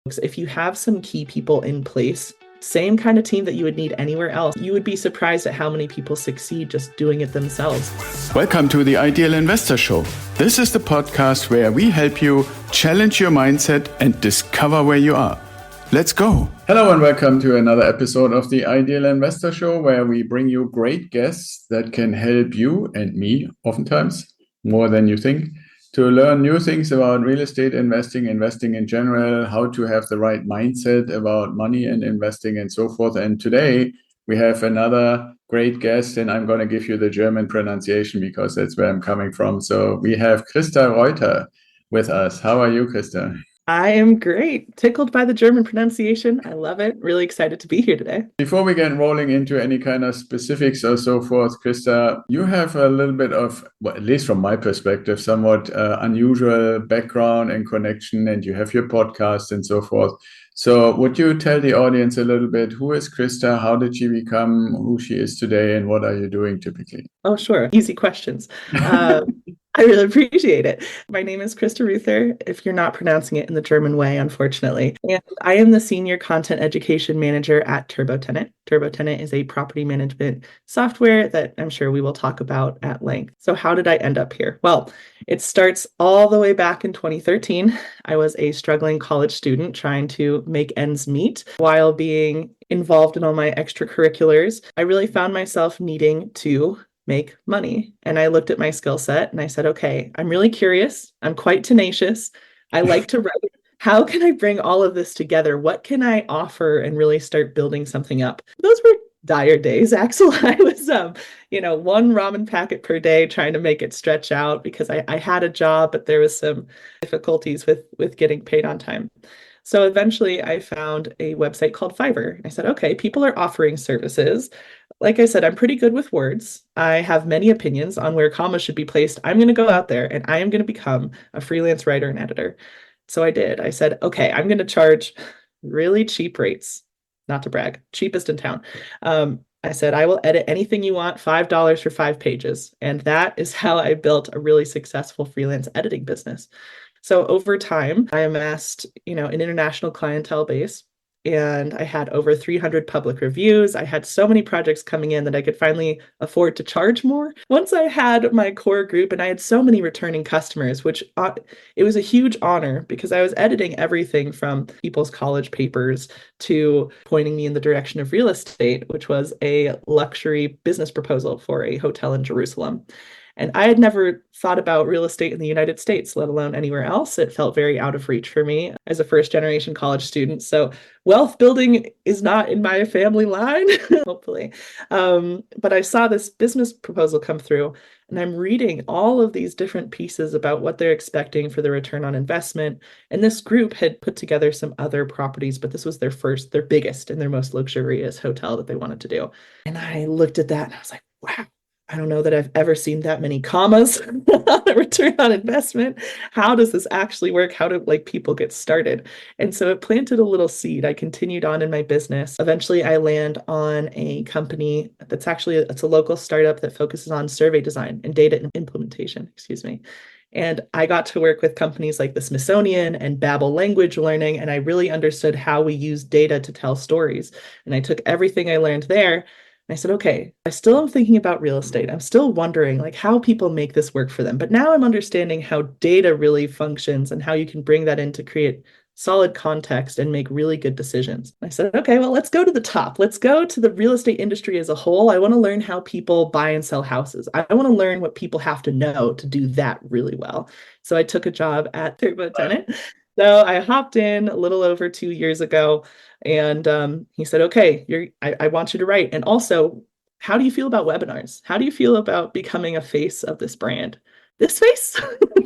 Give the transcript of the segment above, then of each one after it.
If you have some key people in place, same kind of team that you would need anywhere else, you would be surprised at how many people succeed just doing it themselves. Welcome to the Ideal Investor Show. This is the podcast where we help you challenge your mindset and discover where you are. Let's go. Hello and welcome to another episode of the Ideal Investor Show, where we bring you great guests that can help you and me, oftentimes more than you think, to learn new things about real estate investing in general, how to have the right mindset about money and investing and so forth. And today we have another great guest, and I'm going to give you the German pronunciation because that's where I'm coming from. So we have Krista Reuther with us. How are you, Krista? I am great. Tickled by the German pronunciation. I love it. Really excited to be here today. Before we get rolling into any kind of specifics or so forth, Krista, you have a little bit of, well, at least from my perspective, somewhat unusual background and connection, and you have your podcast and so forth. So would you tell the audience a little bit, who is Krista? How did she become who she is today? And what are you doing typically? Oh, sure. Easy questions. I really appreciate it. My name is Krista Reuther, if you're not pronouncing it in the German way, unfortunately. And I am the Senior Content Education Manager at TurboTenant. TurboTenant is a property management software that I'm sure we will talk about at length. So how did I end up here? Well, it starts all the way back in 2013. I was a struggling college student trying to make ends meet while being involved in all my extracurriculars. I really found myself needing to make money. And I looked at my skill set and I said, okay, I'm really curious. I'm quite tenacious. I like to write. How can I bring all of this together? What can I offer and really start building something up? Those were dire days, Axel. I was, one ramen packet per day trying to make it stretch out because I had a job, but there was some difficulties with getting paid on time. So eventually I found a website called Fiverr. I said, okay, people are offering services. Like I said, I'm pretty good with words. I have many opinions on where commas should be placed. I'm going to go out there and I am going to become a freelance writer and editor. So I did. I said, okay, I'm going to charge really cheap rates, not to brag, cheapest in town. I said, I will edit anything you want, $5 for 5 pages. And that is how I built a really successful freelance editing business. So over time, I amassed, an international clientele base, and I had over 300 public reviews. I had so many projects coming in that I could finally afford to charge more. Once I had my core group and I had so many returning customers, which it was a huge honor because I was editing everything from people's college papers to pointing me in the direction of real estate, which was a luxury business proposal for a hotel in Jerusalem. And I had never thought about real estate in the United States, let alone anywhere else. It felt very out of reach for me as a first-generation college student. So wealth building is not in my family line, hopefully. But I saw this business proposal come through, and I'm reading all of these different pieces about what they're expecting for the return on investment. And this group had put together some other properties, but this was their biggest, and their most luxurious hotel that they wanted to do. And I looked at that and I was like, wow. I don't know that I've ever seen that many commas on the return on investment. How does this actually work? How do people get started? And so it planted a little seed. I continued on in my business. Eventually I land on a company that's it's a local startup that focuses on survey design and data implementation, And I got to work with companies like the Smithsonian and Babel language learning, and I really understood how we use data to tell stories. And I took everything I learned there. I said, okay, I still am thinking about real estate. I'm still wondering how people make this work for them. But now I'm understanding how data really functions and how you can bring that in to create solid context and make really good decisions. I said, okay, well, let's go to the top. Let's go to the real estate industry as a whole. I want to learn how people buy and sell houses. I want to learn what people have to know to do that really well. So I took a job at TurboTenant. So I hopped in a little over 2 years ago, and he said, okay, I want you to write. And also, how do you feel about webinars? How do you feel about becoming a face of this brand? This face?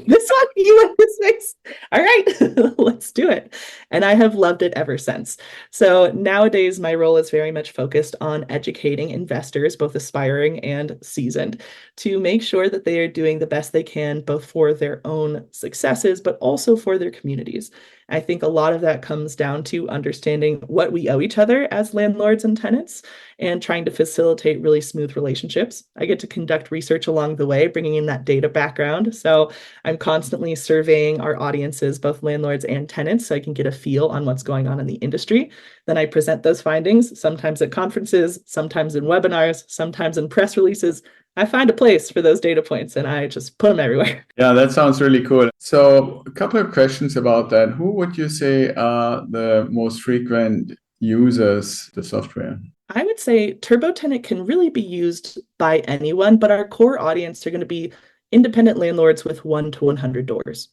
This one? You want this face? All right, let's do it. And I have loved it ever since. So nowadays, my role is very much focused on educating investors, both aspiring and seasoned, to make sure that they are doing the best they can, both for their own successes, but also for their communities. I think a lot of that comes down to understanding what we owe each other as landlords and tenants and trying to facilitate really smooth relationships. I get to conduct research along the way, bringing in that data background. So I'm constantly surveying our audiences, both landlords and tenants, so I can get a feel on what's going on in the industry. Then I present those findings, sometimes at conferences, sometimes in webinars, sometimes in press releases. I find a place for those data points and I just put them everywhere. Yeah, that sounds really cool. So a couple of questions about that. Who would you say are the most frequent users of the software? I would say TurboTenant can really be used by anyone, but our core audience are going to be independent landlords with 1 to 100 doors.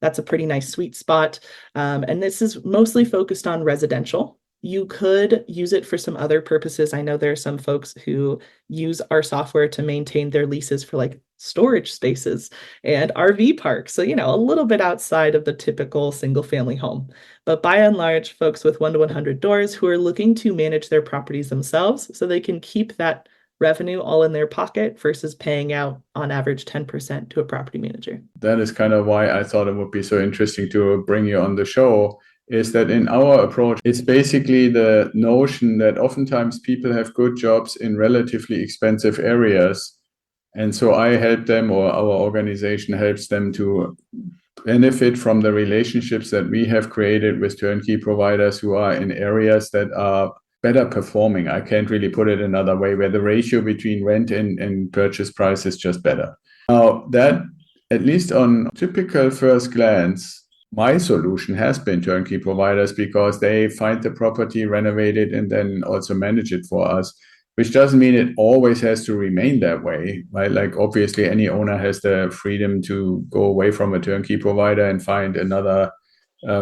That's a pretty nice sweet spot. And this is mostly focused on residential. You could use it for some other purposes. I know there are some folks who use our software to maintain their leases for like storage spaces and RV parks. So, a little bit outside of the typical single family home. But by and large, folks with 1 to 100 doors who are looking to manage their properties themselves so they can keep that revenue all in their pocket versus paying out on average 10% to a property manager. That is kind of why I thought it would be so interesting to bring you on the show, is that in our approach, it's basically the notion that oftentimes people have good jobs in relatively expensive areas. And so I help them, or our organization helps them to benefit from the relationships that we have created with turnkey providers who are in areas that are better performing. I can't really put it another way, where the ratio between rent and purchase price is just better. Now, that, at least on typical first glance, my solution has been turnkey providers, because they find the property, renovate it, and then also manage it for us, which doesn't mean it always has to remain that way, right? Like, obviously, any owner has the freedom to go away from a turnkey provider and find another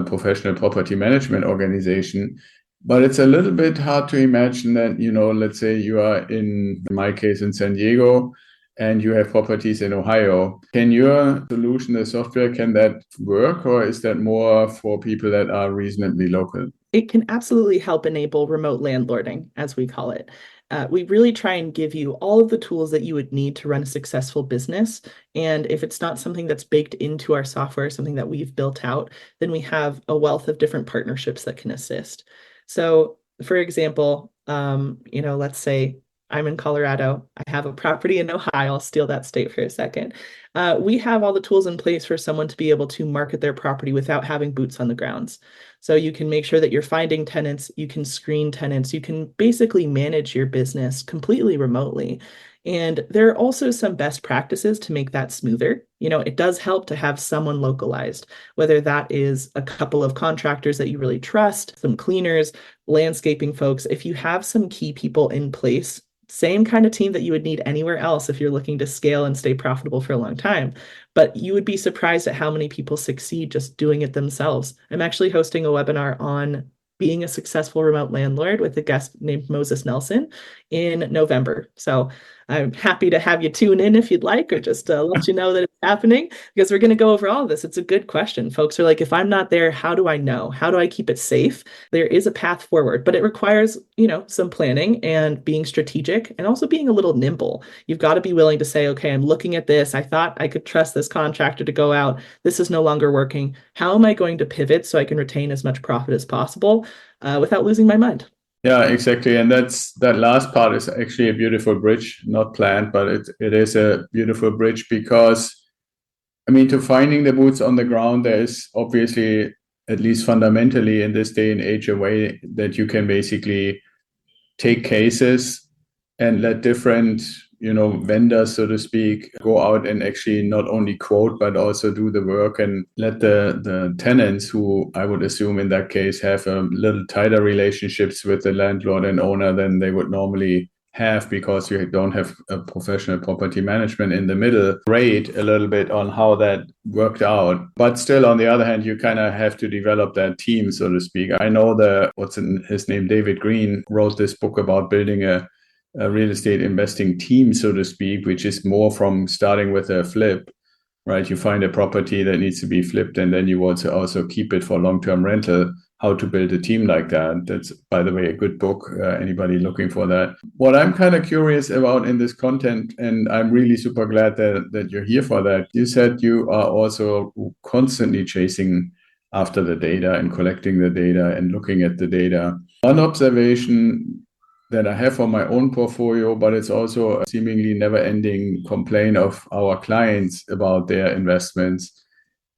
professional property management organization. But it's a little bit hard to imagine that, let's say you are in my case, in San Diego, and you have properties in Ohio. Can your solution, the software, can that work, or is that more for people that are reasonably local? It can absolutely help enable remote landlording, as we call it. We really try and give you all of the tools that you would need to run a successful business. And if it's not something that's baked into our software, something that we've built out, then we have a wealth of different partnerships that can assist. So, for example, let's say I'm in Colorado. I have a property in Ohio. I'll steal that state for a second. We have all the tools in place for someone to be able to market their property without having boots on the grounds. So you can make sure that you're finding tenants, you can screen tenants, you can basically manage your business completely remotely. And there are also some best practices to make that smoother. It does help to have someone localized, whether that is a couple of contractors that you really trust, some cleaners, landscaping folks. If you have some key people in place, same kind of team that you would need anywhere else if you're looking to scale and stay profitable for a long time. But you would be surprised at how many people succeed just doing it themselves. I'm actually hosting a webinar on being a successful remote landlord with a guest named Moses Nelson in November. So I'm happy to have you tune in if you'd like, or just let you know that it's happening, because we're going to go over all of this. It's a good question. Folks are like, if I'm not there, how do I know? How do I keep it safe? There is a path forward, but it requires, some planning and being strategic, and also being a little nimble. You've got to be willing to say, okay, I'm looking at this. I thought I could trust this contractor to go out. This is no longer working. How am I going to pivot so I can retain as much profit as possible without losing my mind? Yeah, exactly. And that last part is actually a beautiful bridge, not planned, but it is a beautiful bridge, because, to finding the boots on the ground, there is obviously, at least fundamentally in this day and age, a way that you can basically take cases and let different, vendors, so to speak, go out and actually not only quote, but also do the work, and let the tenants, who I would assume in that case have a little tighter relationships with the landlord and owner than they would normally have, because you don't have a professional property management in the middle, rate a little bit on how that worked out. But still, on the other hand, you kind of have to develop that team, so to speak. I know his name, David Green, wrote this book about building a real estate investing team, so to speak, which is more from starting with a flip, right? You find a property that needs to be flipped, and then you want to also keep it for long-term rental. How to build a team like that. That's, by the way, a good book. Anybody looking for that? What I'm kind of curious about in this content, and I'm really super glad that you're here for that. You said you are also constantly chasing after the data and collecting the data and looking at the data. One observation that I have for my own portfolio, but it's also a seemingly never-ending complaint of our clients about their investments,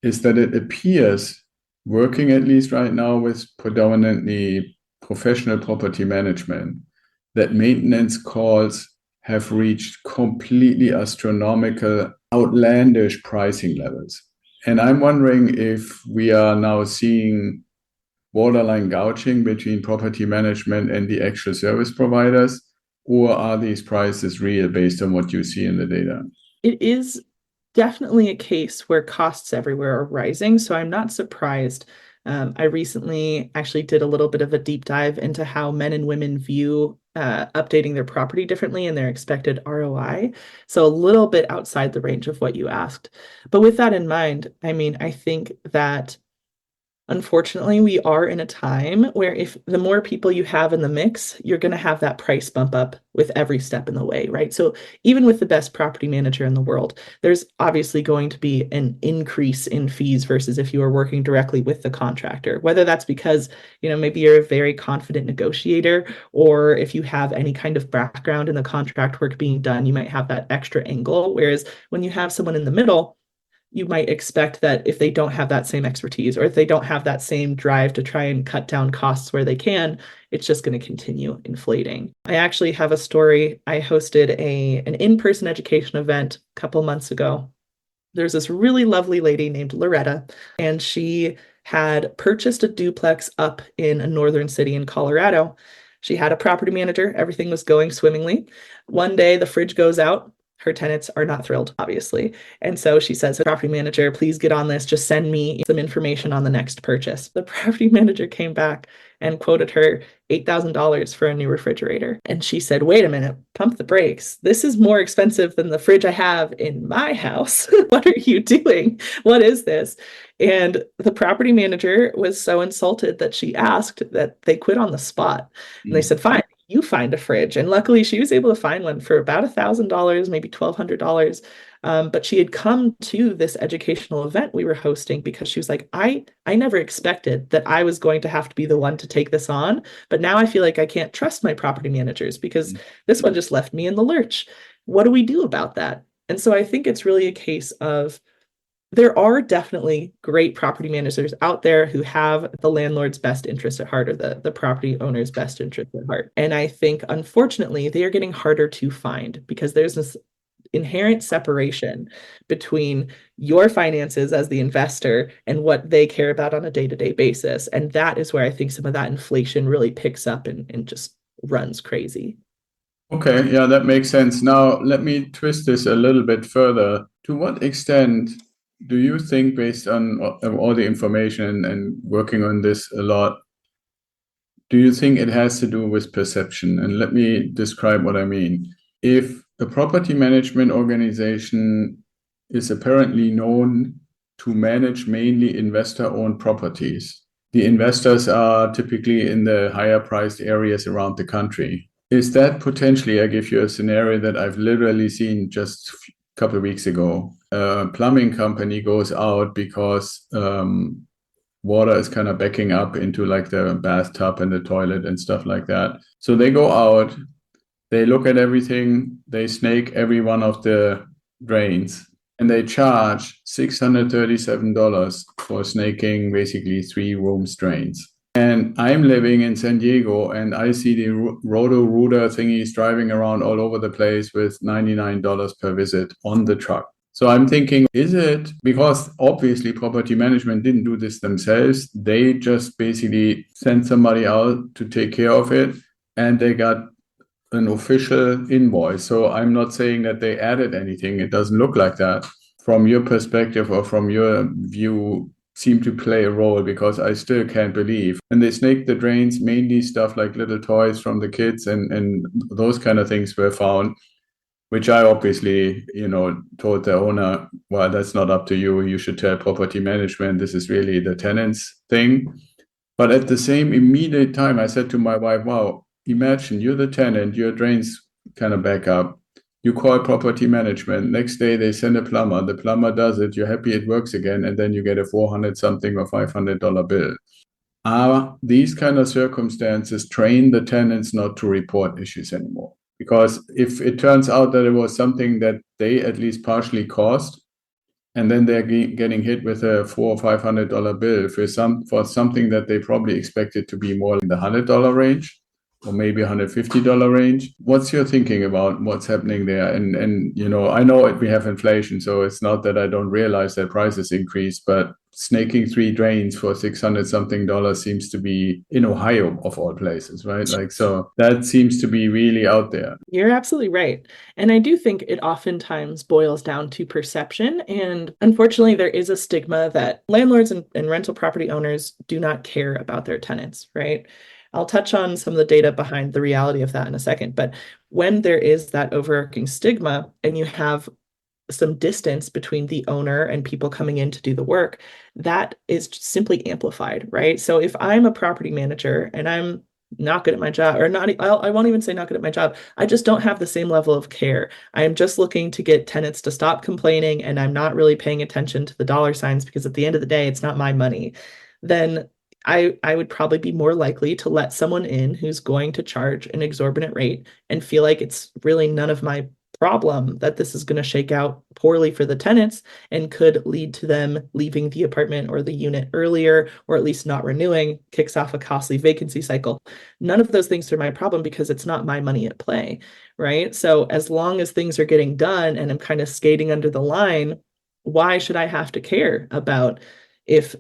is that it appears, working at least right now with predominantly professional property management, that maintenance calls have reached completely astronomical, outlandish pricing levels. And I'm wondering if we are now seeing borderline gouging between property management and the actual service providers, or are these prices real based on what you see in the data? It is definitely a case where costs everywhere are rising, so I'm not surprised. I recently actually did a little bit of a deep dive into how men and women view updating their property differently and their expected ROI. So a little bit outside the range of what you asked. But with that in mind, I mean, I think that unfortunately, we are in a time where if the more people you have in the mix, you're going to have that price bump up with every step in the way, right? So even with the best property manager in the world, there's obviously going to be an increase in fees versus if you are working directly with the contractor, whether that's because, maybe you're a very confident negotiator, or if you have any kind of background in the contract work being done, you might have that extra angle. Whereas when you have someone in the middle, you might expect that if they don't have that same expertise or if they don't have that same drive to try and cut down costs where they can, it's just going to continue inflating. I actually have a story. I hosted an in-person education event a couple months ago. There's this really lovely lady named Loretta, and she had purchased a duplex up in a northern city in Colorado. She had a property manager. Everything was going swimmingly. One day the fridge goes out. Her tenants are not thrilled, obviously. And so she says, property manager, please get on this. Just send me some information on the next purchase. The property manager came back and quoted her $8,000 for a new refrigerator. And she said, wait a minute, pump the brakes. This is more expensive than the fridge I have in my house. What are you doing? What is this? And the property manager was so insulted that she asked that they quit on the spot. And they said, fine, you find a fridge. And luckily she was able to find one for about $1,000, maybe $1,200. But she had come to this educational event we were hosting because she was like, I never expected that I was going to have to be the one to take this on. But now I feel like I can't trust my property managers because this one just left me in the lurch. What do we do about that? And so I think it's really a case of there are definitely great property managers out there who have the landlord's best interest at heart or the property owner's best interest at heart. And I think, unfortunately, they are getting harder to find because there's this inherent separation between your finances as the investor and what they care about on a day-to-day basis. And that is where I think some of that inflation really picks up and just runs crazy. Okay, yeah, that makes sense. Now, let me twist this a little bit further. To what extent do you think, based on all the information and working on this a lot, do you think it has to do with perception? And let me describe what I mean. If a property management organization is apparently known to manage mainly investor-owned properties, the investors are typically in the higher priced areas around the country. Is that potentially, I give you a scenario that I've literally seen just couple of weeks ago. A plumbing company goes out because water is kind of backing up into like the bathtub and the toilet and stuff like that. So they go out, they look at everything, they snake every one of the drains, and they charge $637 for snaking basically 3-room drains. And I'm living in San Diego and I see the Roto-Rooter thingies driving around all over the place with $99 per visit on the truck. So I'm thinking, is it because obviously property management didn't do this themselves? They just basically sent somebody out to take care of it and they got an official invoice. So I'm not saying that they added anything. It doesn't look like that. From your perspective or from your view, seem to play a role, because I still can't believe. And they snaked the drains, mainly stuff like little toys from the kids and those kind of things were found, which I obviously, told the owner, well, that's not up to you. You should tell property management. This is really the tenant's thing. But at the same immediate time, I said to my wife, wow, imagine you're the tenant, your drains kind of back up. You call property management. Next day, they send a plumber. The plumber does it. You're happy it works again. And then you get a 400 something or $500 bill. Are these kind of circumstances train the tenants not to report issues anymore? Because if it turns out that it was something that they at least partially caused, and then they're getting hit with a $400 or $500 bill for something that they probably expected to be more in the $100 range, or maybe $150 range. What's your thinking about what's happening there? And I know we have inflation, so it's not that I don't realize that prices increase, but snaking 3 drains for $600 something seems to be in Ohio of all places, right? So that seems to be really out there. You're absolutely right. And I do think it oftentimes boils down to perception. And unfortunately, there is a stigma that landlords and rental property owners do not care about their tenants, right? I'll touch on some of the data behind the reality of that in a second. But when there is that overarching stigma and you have some distance between the owner and people coming in to do the work, that is simply amplified, right? So if I'm a property manager and I'm not good at my job, or not, I won't even say not good at my job, I just don't have the same level of care. I am just looking to get tenants to stop complaining, and I'm not really paying attention to the dollar signs because at the end of the day, it's not my money. Then I would probably be more likely to let someone in who's going to charge an exorbitant rate and feel like it's really none of my problem that this is going to shake out poorly for the tenants and could lead to them leaving the apartment or the unit earlier, or at least not renewing, kicks off a costly vacancy cycle. None of those things are my problem because it's not my money at play, right? So as long as things are getting done and I'm kind of skating under the line, why should I have to care about if,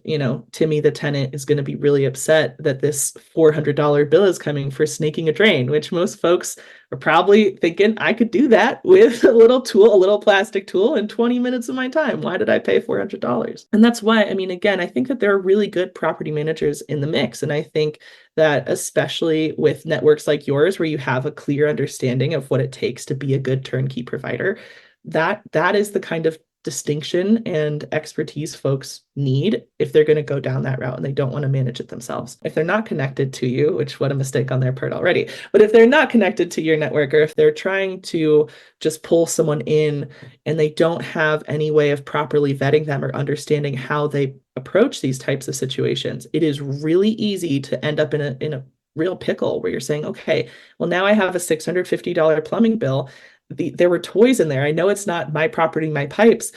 Timmy, the tenant, is going to be really upset that this $400 bill is coming for snaking a drain, which most folks are probably thinking, I could do that with a little tool, a little plastic tool in 20 minutes of my time. Why did I pay $400? And that's why, again, I think that there are really good property managers in the mix. And I think that especially with networks like yours, where you have a clear understanding of what it takes to be a good turnkey provider, that is the kind of distinction and expertise folks need if they're going to go down that route and they don't want to manage it themselves. If they're not connected to you, which what a mistake on their part already, but if they're not connected to your network, or if they're trying to just pull someone in and they don't have any way of properly vetting them or understanding how they approach these types of situations, it is really easy to end up in a real pickle where you're saying, okay, well, now I have a $650 plumbing bill. There were toys in there. I know it's not my property, my pipes,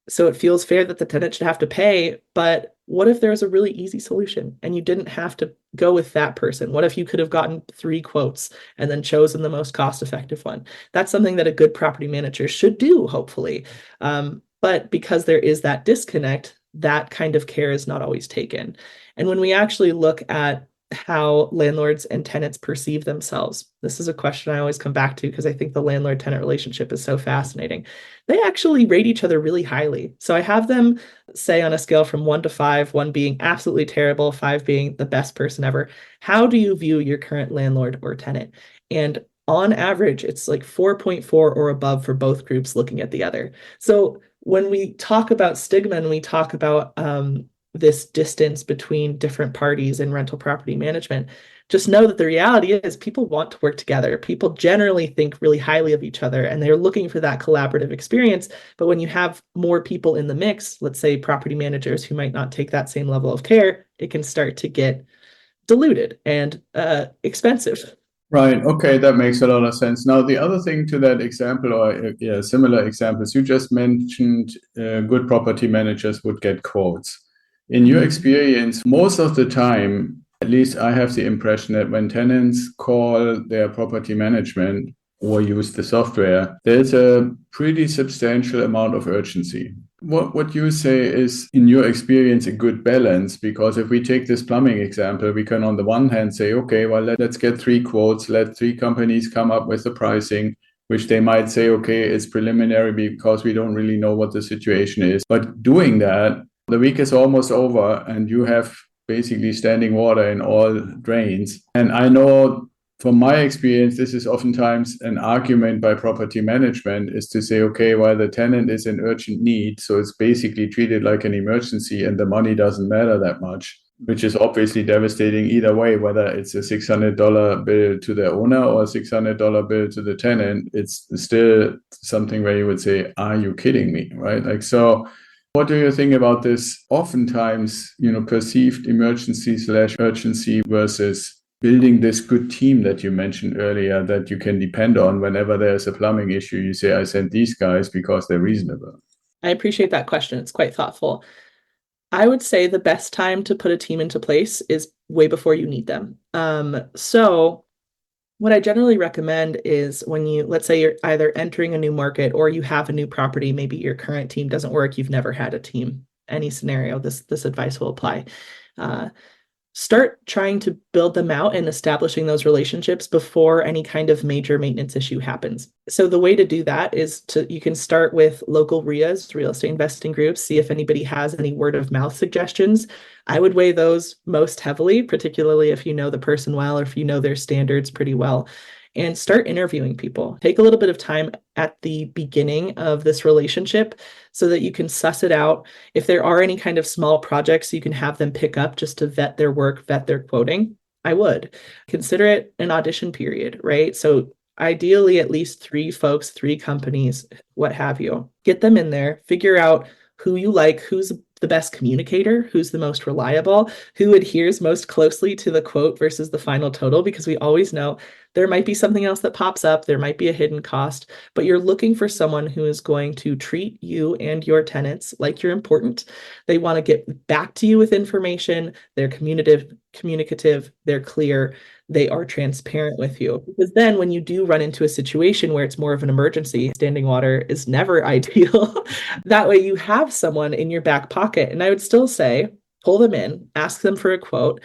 so it feels fair that the tenant should have to pay. But what if there's a really easy solution and you didn't have to go with that person? What if you could have gotten 3 quotes and then chosen the most cost-effective one? That's something that a good property manager should do, hopefully. But because there is that disconnect, that kind of care is not always taken. And when we actually look at how landlords and tenants perceive themselves, this is a question I always come back to because I think the landlord-tenant relationship is so fascinating. They actually rate each other really highly. So I have them say on a scale from 1 to 5, 1 being absolutely terrible, 5 being the best person ever, how do you view your current landlord or tenant? And on average, it's like 4.4 or above for both groups looking at the other. So when we talk about stigma and we talk about this distance between different parties in rental property management, just know that the reality is people want to work together. People generally think really highly of each other and they're looking for that collaborative experience. But when you have more people in the mix, let's say property managers who might not take that same level of care, it can start to get diluted and expensive. Right. Okay, that makes a lot of sense. Now, the other thing to that example, or similar examples, you just mentioned good property managers would get quotes. In your experience, most of the time, at least I have the impression that when tenants call their property management or use the software, there's a pretty substantial amount of urgency. What you say is, in your experience, a good balance, because if we take this plumbing example, we can on the one hand say, okay, well, let's get 3 quotes, let 3 companies come up with the pricing, which they might say, okay, it's preliminary because we don't really know what the situation is. But doing that, the week is almost over and you have basically standing water in all drains. And I know from my experience, this is oftentimes an argument by property management is to say, okay, well, the tenant is in urgent need, so it's basically treated like an emergency and the money doesn't matter that much. which is obviously devastating either way, whether it's a $600 bill to the owner or a $600 bill to the tenant. It's still something where you would say, are you kidding me? Right? Like, so what do you think about this oftentimes, perceived emergency / urgency versus building this good team that you mentioned earlier that you can depend on whenever there's a plumbing issue? You say, I sent these guys because they're reasonable. I appreciate that question. It's quite thoughtful. I would say the best time to put a team into place is way before you need them. So what I generally recommend is when let's say you're either entering a new market or you have a new property, maybe your current team doesn't work, you've never had a team, any scenario, this advice will apply. Start trying to build them out and establishing those relationships before any kind of major maintenance issue happens. So the way to do that is you can start with local RIAs, real estate investing groups, see if anybody has any word of mouth suggestions. I would weigh those most heavily, particularly if you know the person well or if you know their standards pretty well. And start interviewing people. Take a little bit of time at the beginning of this relationship so that you can suss it out. If there are any kind of small projects you can have them pick up just to vet their work, vet their quoting, I would consider it an audition period, right? So ideally at least 3 folks, 3 companies, what have you. Get them in there, figure out who you like, who's the best communicator, who's the most reliable, who adheres most closely to the quote versus the final total, because we always know there might be something else that pops up, there might be a hidden cost, but you're looking for someone who is going to treat you and your tenants like you're important. They want to get back to you with information, they're communicative, they're clear, they are transparent with you. Because then when you do run into a situation where it's more of an emergency, standing water is never ideal. That way you have someone in your back pocket. And I would still say, pull them in, ask them for a quote.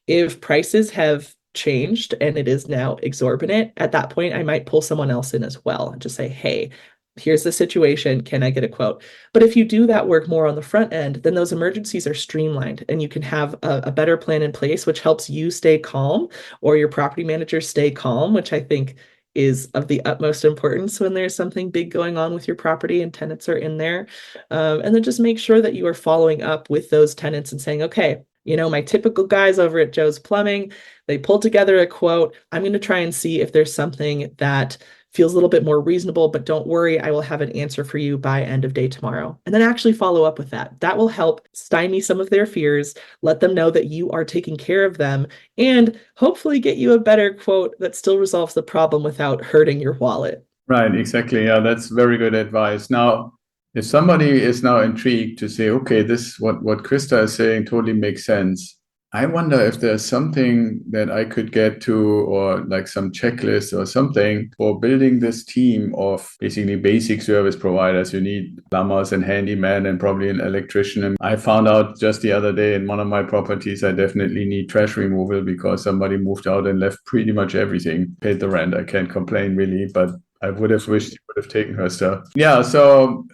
If prices have changed and it is now exorbitant, at that point, I might pull someone else in as well and just say, hey, here's the situation. Can I get a quote? But if you do that work more on the front end, then those emergencies are streamlined and you can have a better plan in place, which helps you stay calm or your property manager stay calm, which I think is of the utmost importance when there's something big going on with your property and tenants are in there. And then just make sure that you are following up with those tenants and saying, okay, my typical guys over at Joe's Plumbing, they pulled together a quote. I'm going to try and see if there's something that feels a little bit more reasonable, but don't worry, I will have an answer for you by end of day tomorrow. And then actually follow up with that. That will help stymie some of their fears, let them know that you are taking care of them, and hopefully get you a better quote that still resolves the problem without hurting your wallet. Right, exactly. Yeah, that's very good advice. Now, if somebody is now intrigued to say, okay, this what Krista is saying totally makes sense. I wonder if there's something that I could get to, or like some checklist or something for building this team of basically basic service providers. You need plumbers and handyman and probably an electrician. And I found out just the other day in one of my properties, I definitely need trash removal because somebody moved out and left pretty much everything. Paid the rent. I can't complain really, but I would have wished you would have taken her stuff. Yeah, so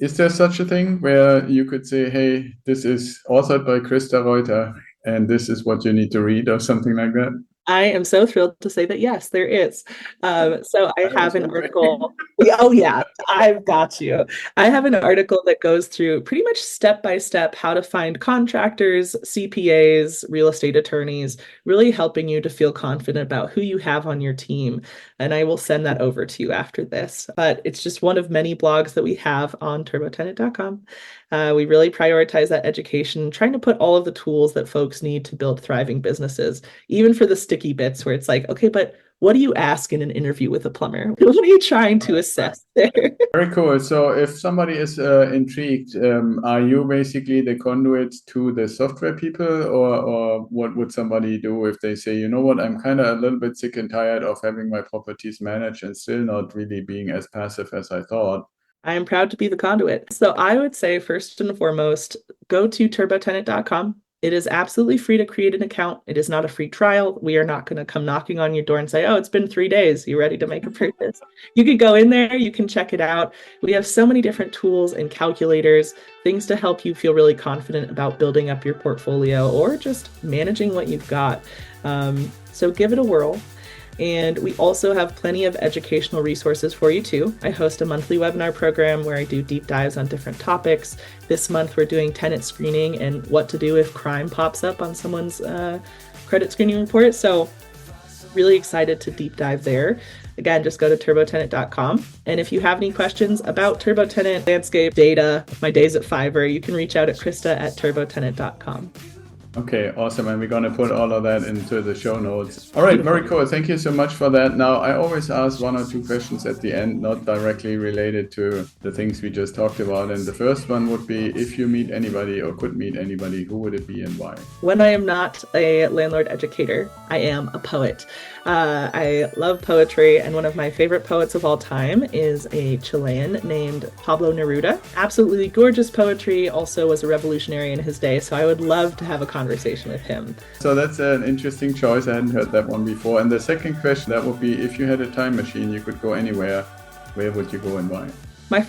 is there such a thing where you could say, hey, this is authored by Krista Reuther, and this is what you need to read or something like that? I am so thrilled to say that, yes, there is. So I have an article. Oh, yeah, I've got you. I have an article that goes through pretty much step by step how to find contractors, CPAs, real estate attorneys, really helping you to feel confident about who you have on your team. And I will send that over to you after this. But it's just one of many blogs that we have on turbotenant.com. We really prioritize that education, trying to put all of the tools that folks need to build thriving businesses, even for the sticky bits where it's like, okay, but what do you ask in an interview with a plumber? What are you trying to assess there? Very cool. So if somebody is intrigued, are you basically the conduit to the software people, or what would somebody do if they say, you know what, I'm kind of a little bit sick and tired of having my properties managed and still not really being as passive as I thought? I am proud to be the conduit. So I would say, first and foremost, go to turbotenant.com. It is absolutely free to create an account. It is not a free trial. We are not going to come knocking on your door and say, oh, it's been 3 days. You ready to make a purchase? You can go in there. You can check it out. We have so many different tools and calculators, things to help you feel really confident about building up your portfolio or just managing what you've got. So give it a whirl. And we also have plenty of educational resources for you too. I host a monthly webinar program where I do deep dives on different topics. This month we're doing tenant screening and what to do if crime pops up on someone's credit screening report. So really excited to deep dive there. Again, just go to turbotenant.com. And if you have any questions about TurboTenant, landscape, data, my days at Fiverr, you can reach out at Krista@turbotenant.com. Okay, awesome. And we're going to put all of that into the show notes. All right, very cool. Thank you so much for that. Now, I always ask one or two questions at the end, not directly related to the things we just talked about. And the first one would be, if you meet anybody or could meet anybody, who would it be and why? When I am not a landlord educator, I am a poet. I love poetry, and one of my favorite poets of all time is a Chilean named Pablo Neruda. Absolutely gorgeous poetry, also was a revolutionary in his day, so I would love to have a conversation with him. So that's an interesting choice. I hadn't heard that one before. And the second question, that would be, if you had a time machine, you could go anywhere, where would you go and why? My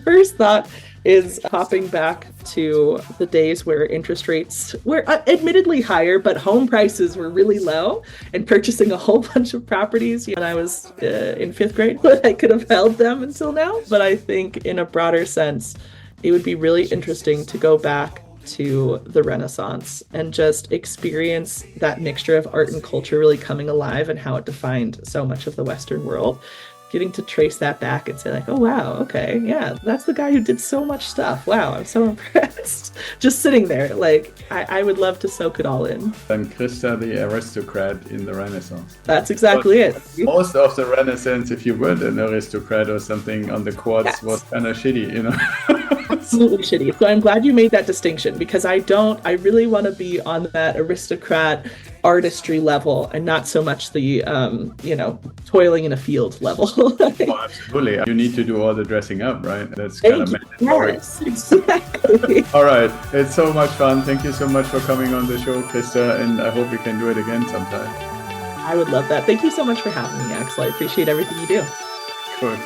first thought is hopping back to the days where interest rates were admittedly higher, but home prices were really low, and purchasing a whole bunch of properties when I was in fifth grade. I could have held them until now. But I think in a broader sense, it would be really interesting to go back to the Renaissance and just experience that mixture of art and culture really coming alive and how it defined so much of the Western world. Getting to trace that back and say like, oh, wow, okay, yeah, that's the guy who did so much stuff. Wow, I'm so impressed. Just sitting there, like, I would love to soak it all in. I'm Krista, the aristocrat in the Renaissance. That's exactly it. Most of the Renaissance, if you weren't an aristocrat or something on the courts, yes, was kind of shitty, you know? Absolutely shitty. So I'm glad you made that distinction, because I really want to be on that aristocrat artistry level and not so much the, toiling in a field level. Oh, absolutely. You need to do all the dressing up, right? That's kind of mandatory. Yes, exactly. All right. It's so much fun. Thank you so much for coming on the show, Krista, and I hope we can do it again sometime. I would love that. Thank you so much for having me, Axel. I appreciate everything you do. Cool.